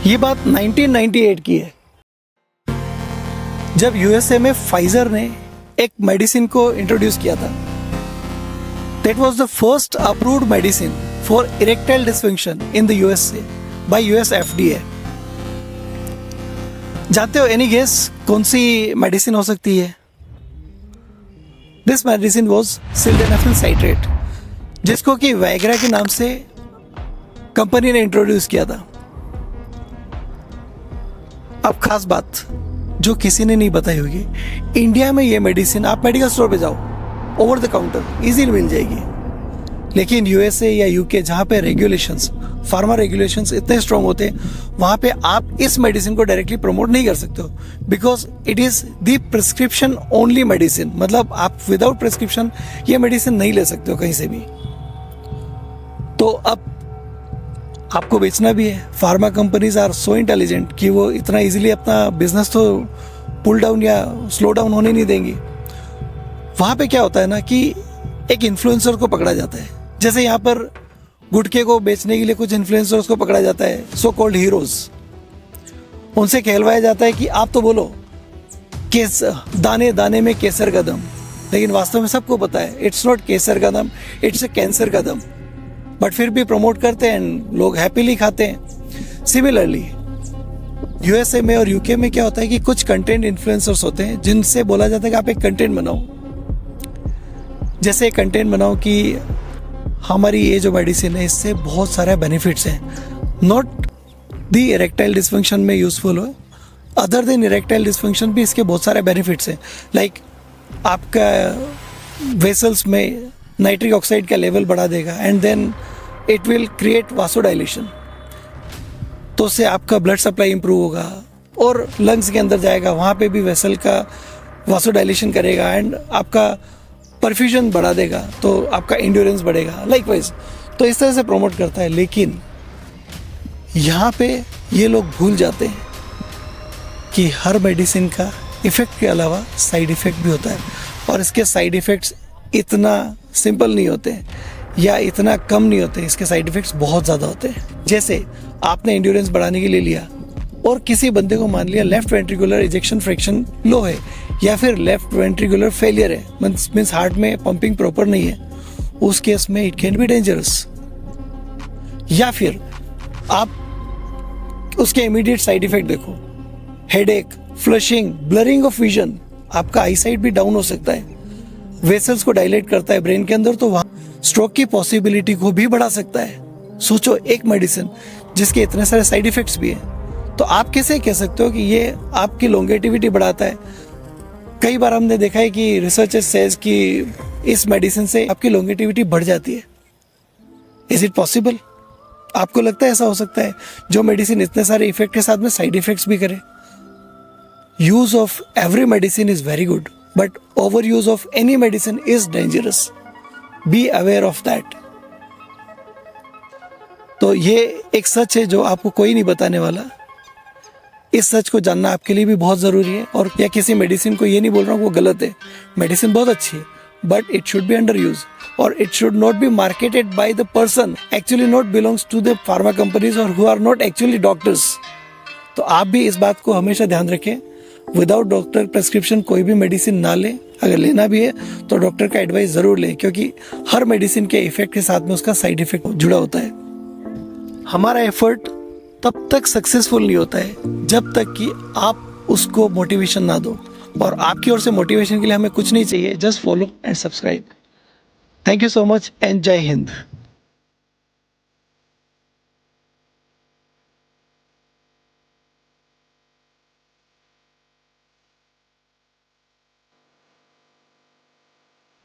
ये बात 1998 की है, जब यूएसए में फाइजर ने एक मेडिसिन को इंट्रोड्यूस किया था। That was the first approved medicine for erectile dysfunction in the USA by US FDA. जानते हो एनी गेस कौन सी मेडिसिन हो सकती है? This medicine was sildenafil citrate, जिसको कि वैग्रा के नाम से कंपनी ने इंट्रोड्यूस किया था। अब खास बात जो किसी ने नहीं बताई होगी, इंडिया में ये मेडिसिन आप मेडिकल स्टोर पे जाओ, ओवर द काउंटर इजीली मिल जाएगी। लेकिन यूएसए या यूके जहाँ पे रेगुलेशंस, फार्मा रेगुलेशंस इतने स्ट्रॉन्ग होते हैं, वहाँ पे आप इस मेडिसिन को डायरेक्टली प्रमोट नहीं कर सकते हो, because it is the prescription only medicine. मतलब आप विदाउट प्रिस्क्रिप्शन ये मेडिसिन नहीं ले सकते हो कहीं से भी। तो अब आपको बेचना भी है। Pharma companies are so intelligent कि वो इतना इजीली अपना बिजनेस तो पुल डाउन या स्लो डाउन होने नहीं देंगी। वहाँ पे क्या होता है ना कि एक इन्फ्लुएंसर को पकड़ा जाता है, जैसे यहाँ पर गुटखे को बेचने के लिए कुछ इन्फ्लुएंसर्स को पकड़ा जाता है, सो कॉल्ड हीरोज। उनसे कहलवाया जाता है कि आप तो बोलो केस दाने दाने में केसर का दम, लेकिन वास्तव में सबको पता है इट्स नॉट केसर का दम, इट्स ए कैंसर का दम। बट फिर भी प्रमोट करते हैं, लोग हैप्पीली खाते हैं। सिमिलरली यूएसए में और यूके में क्या होता है कि कुछ कंटेंट इन्फ्लुएंसर्स होते हैं जिनसे बोला जाता है कि आप एक कंटेंट बनाओ। जैसे एक कंटेंट बनाओ कि हमारी ये जो मेडिसिन है इससे बहुत सारे बेनिफिट्स हैं, नॉट दी इरेक्टाइल डिसफंक्शन में यूजफुल हो, अदर देन इरेक्टाइल डिसफंक्शन भी इसके बहुत सारे बेनिफिट्स हैं। लाइक आपका वेसल्स में नाइट्रिक ऑक्साइड का लेवल बढ़ा देगा and then it will create vasodilation, तो उससे आपका ब्लड सप्लाई इंप्रूव होगा और लंग्स के अंदर जाएगा, वहाँ पे भी वेसल का वासोडाइलेशन करेगा एंड आपका परफ्यूजन बढ़ा देगा, तो आपका इंड्योरेंस बढ़ेगा लाइकवाइज। तो इस तरह से प्रमोट करता है। लेकिन यहाँ पे ये लोग भूल जाते हैं कि हर मेडिसिन का इफेक्ट के अलावा साइड इफेक्ट भी होता है, और इसके साइड इफेक्ट्स इतना सिंपल नहीं होते या इतना कम नहीं होते, इसके साइड इफेक्ट्स बहुत ज़्यादा होते हैं। जैसे आपने इंड्योरेंस बढ़ाने के लिए लिया और किसी बंदे को मान लिया लेफ्ट वेंट्रिकुलर इजेक्शन फ्रैक्शन लो है या फिर लेफ्ट वेंट्रिकुलर फेलियर है, मीन्स हार्ट में पंपिंग प्रॉपर नहीं है, उस केस में इट कैन बी डेंजरस। या फिर आप उसके इमीडिएट साइड इफेक्ट देखो, headache, flushing, blurring of vision, आपका आई साइट भी डाउन हो सकता है, वेसल्स को डायलेट करता है ब्रेन के अंदर, तो वहाँ स्ट्रोक की पॉसिबिलिटी को भी बढ़ा सकता है। सोचो एक मेडिसिन जिसके इतने सारे साइड इफेक्ट्स भी हैं, तो आप कैसे कह सकते हो कि ये आपकी लॉन्गेटिविटी बढ़ाता है? कई बार हमने देखा है कि रिसर्चर्स सेज कि इस मेडिसिन से आपकी लॉन्गेटिविटी बढ़ जाती है। Is it possible? आपको लगता है ऐसा हो सकता है जो मेडिसिन इतने सारे इफेक्ट के साथ में साइड इफेक्ट्स भी करे? Use of every medicine is very good, but over use of any medicine is dangerous. Be aware of that. तो ये एक सच है जो आपको कोई नहीं बताने वाला। इस सच को जानना आपके लिए भी बहुत ज़रूरी है। और या किसी मेडिसिन को ये नहीं बोल रहा हूँ वो गलत है, मेडिसिन बहुत अच्छी है, but it should be under use और it should not be marketed by the person actually not belongs to the pharma companies और who are not actually doctors. तो आप भी इस बात को हमेशा ध्यान रखें, विदाउट डॉक्टर प्रेस्क्रिप्शन कोई भी मेडिसिन ना लें। अगर लेना भी है तो डॉक्टर का एडवाइस ज़रूर लें, क्योंकि हर मेडिसिन के इफेक्ट के साथ में उसका साइड इफेक्ट जुड़ा होता है। हमारा एफर्ट तब तक सक्सेसफुल नहीं होता है जब तक कि आप उसको मोटिवेशन ना दो, और आपकी ओर से मोटिवेशन के लिए हमें कुछ नहीं चाहिए, just follow and subscribe. Thank you so much and जय हिंद।